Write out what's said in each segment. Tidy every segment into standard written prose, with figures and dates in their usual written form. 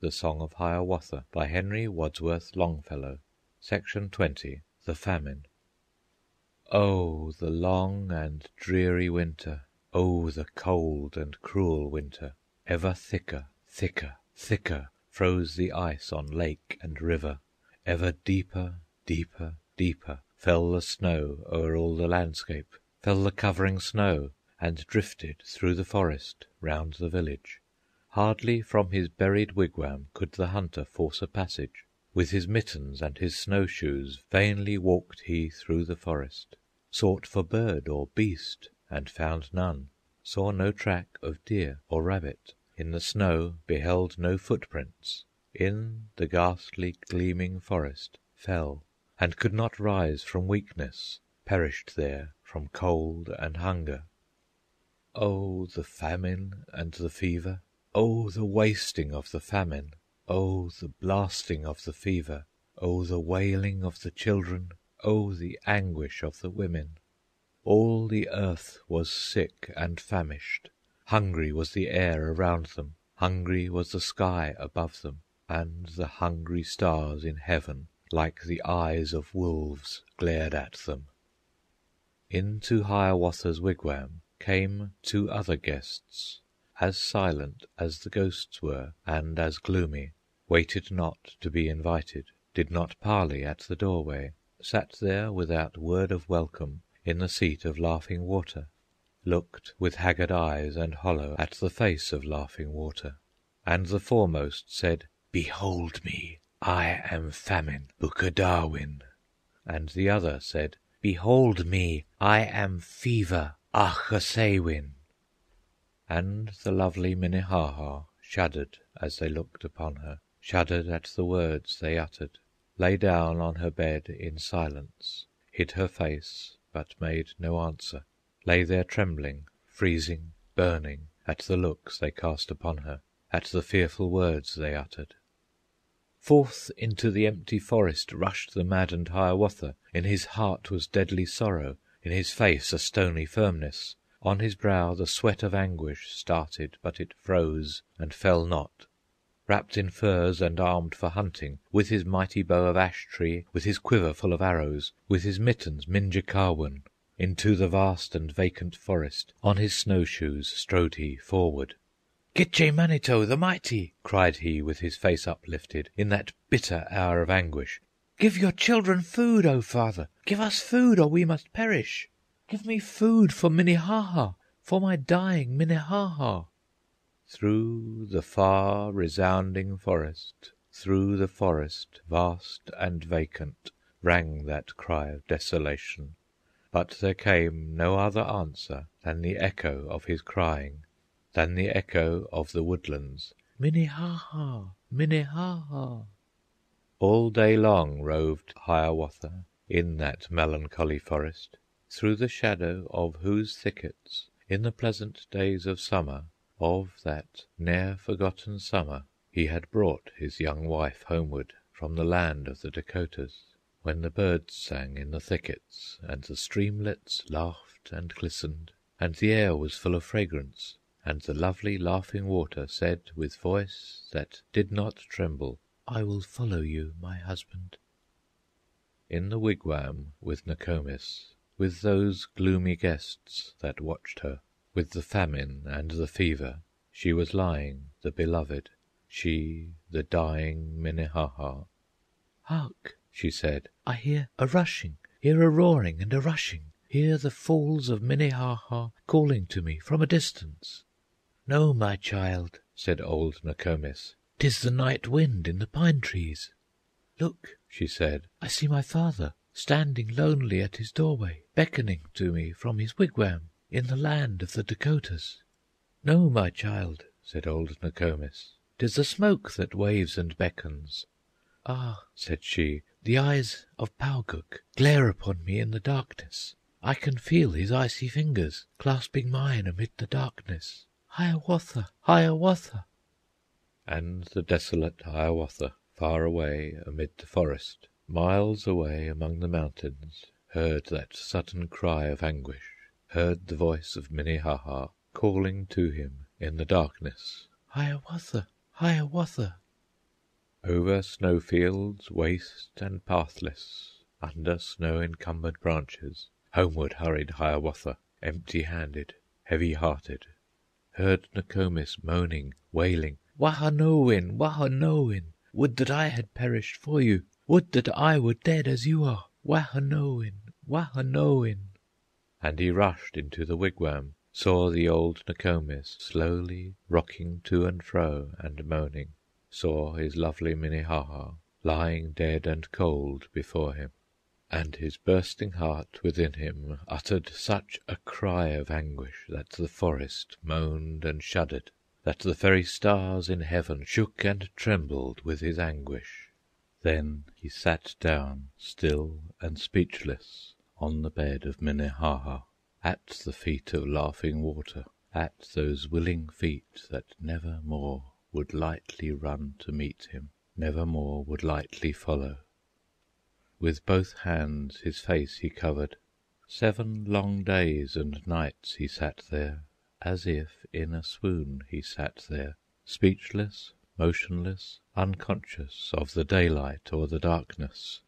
The Song of Hiawatha by Henry Wadsworth Longfellow. Section 20. The Famine. Oh, the long and dreary winter! Oh, the cold and cruel winter! Ever thicker, thicker, thicker froze the ice on lake and river. Ever deeper, deeper, deeper fell the snow o'er all the landscape, fell the covering snow, and drifted through the forest round the village. Hardly from his buried wigwam could the hunter force a passage. With his mittens and his snowshoes vainly walked he through the forest, sought for bird or beast and found none, saw no track of deer or rabbit, in the snow beheld no footprints, in the ghastly gleaming forest fell, and could not rise from weakness, perished there from cold and hunger. Oh, the famine and the fever! Oh, the wasting of the famine! Oh, the blasting of the fever! Oh, the wailing of the children! Oh, the anguish of the women! All the earth was sick and famished. Hungry was the air around them, hungry was the sky above them, and the hungry stars in heaven, like the eyes of wolves, glared at them. Into Hiawatha's wigwam came two other guests, as silent as the ghosts were, and as gloomy, waited not to be invited, did not parley at the doorway, sat there without word of welcome in the seat of Laughing Water, looked with haggard eyes and hollow at the face of Laughing Water, and the foremost said, "Behold me, I am Famine Bukadawin," and the other said, "Behold me, I am Fever Ahkosewin." And the lovely Minnehaha shuddered as they looked upon her, shuddered at the words they uttered, lay down on her bed in silence, hid her face, but made no answer, lay there trembling, freezing, burning, at the looks they cast upon her, at the fearful words they uttered. Forth into the empty forest rushed the maddened Hiawatha. In his heart was deadly sorrow, in his face a stony firmness. On his brow the sweat of anguish started, but it froze and fell not. Wrapped in furs and armed for hunting, with his mighty bow of ash tree, with his quiver full of arrows, with his mittens Minjekahwun, into the vast and vacant forest on his snowshoes strode he forward. "Gitche Manito the Mighty!" cried he, with his face uplifted, in that bitter hour of anguish. "Give your children food, O father! Give us food, or we must perish! Give me food for Minnehaha, for my dying Minnehaha!" Through the far resounding forest, through the forest vast and vacant, rang that cry of desolation, but there came no other answer than the echo of his crying, than the echo of the woodlands, "Minnehaha! Minnehaha!" All day long roved Hiawatha in that melancholy forest, through the shadow of whose thickets, in the pleasant days of summer, of that ne'er forgotten summer, he had brought his young wife homeward from the land of the Dacotahs, when the birds sang in the thickets, and the streamlets laughed and glistened, and the air was full of fragrance, and the lovely Laughing Water said with voice that did not tremble, "I will follow you, my husband." In the wigwam with Nokomis, with those gloomy guests that watched her, with the famine and the fever, she was lying, the beloved, she, the dying Minnehaha. "Hark!" she said, "I hear a rushing, hear a roaring and a rushing, hear the falls of Minnehaha calling to me from a distance." "No, my child," said old Nokomis, "'tis the night wind in the pine trees." "Look," she said, "I see my father standing lonely at his doorway, beckoning to me from his wigwam in the land of the Dacotahs." "No, my child," said old Nokomis, "'tis the smoke that waves and beckons." "Ah," said she, "the eyes of Pauguk glare upon me in the darkness. I can feel his icy fingers clasping mine amid the darkness. Hiawatha! Hiawatha!" And the desolate Hiawatha, far away amid the forest, miles away among the mountains, heard that sudden cry of anguish, heard the voice of Minnehaha calling to him in the darkness, "Hiawatha! Hiawatha!" Over snowfields waste and pathless, under snow-encumbered branches, homeward hurried Hiawatha, empty-handed, heavy-hearted. Heard Nokomis moaning, wailing, "Wahonowin, Wahonowin! Would that I had perished for you! Would that I were dead as you are! Wahonowin, Wahonowin!" And he rushed into the wigwam, saw the old Nokomis slowly rocking to and fro and moaning, saw his lovely Minnehaha lying dead and cold before him, and his bursting heart within him uttered such a cry of anguish that the forest moaned and shuddered, that the very stars in heaven shook and trembled with his anguish. Then he sat down, still and speechless, on the bed of Minnehaha, at the feet of Laughing Water, at those willing feet that never more would lightly run to meet him, never more would lightly follow. With both hands his face he covered. 7 long days and nights he sat there, as if in a swoon he sat there, speechless, motionless, unconscious of the daylight or the darkness.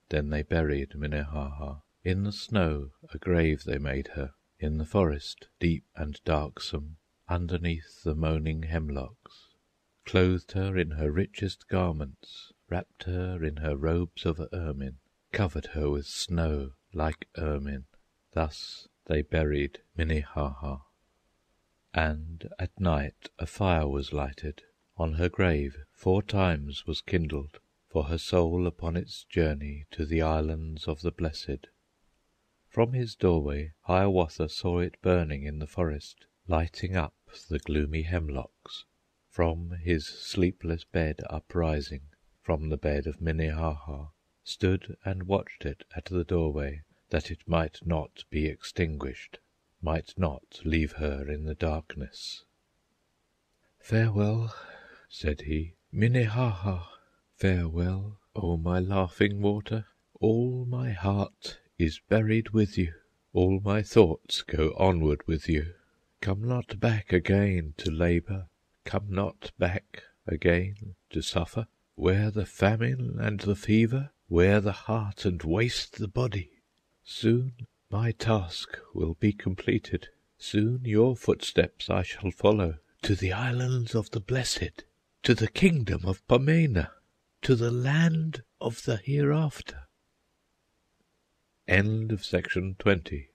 Then they buried Minnehaha. In the snow a grave they made her, in the forest deep and darksome, underneath the moaning hemlocks, clothed her in her richest garments, wrapped her in her robes of ermine, covered her with snow like ermine. Thus they buried Minnehaha. And at night a fire was lighted. On her grave 4 times was kindled, for her soul upon its journey to the islands of the blessed. From his doorway Hiawatha saw it burning in the forest, lighting up the gloomy hemlocks. From his sleepless bed uprising, from the bed of Minnehaha, stood and watched it at the doorway, that it might not be extinguished, might not leave her in the darkness. "Farewell," said he, "Minnehaha! Farewell, O my Laughing Water! All my heart is buried with you, all my thoughts go onward with you. Come not back again to labor, come not back again to suffer, wear the famine and the fever, wear the heart and waste the body. Soon my task will be completed, soon your footsteps I shall follow to the islands of the blessed, to the kingdom of Ponemah, to the land of the hereafter." End of section 20.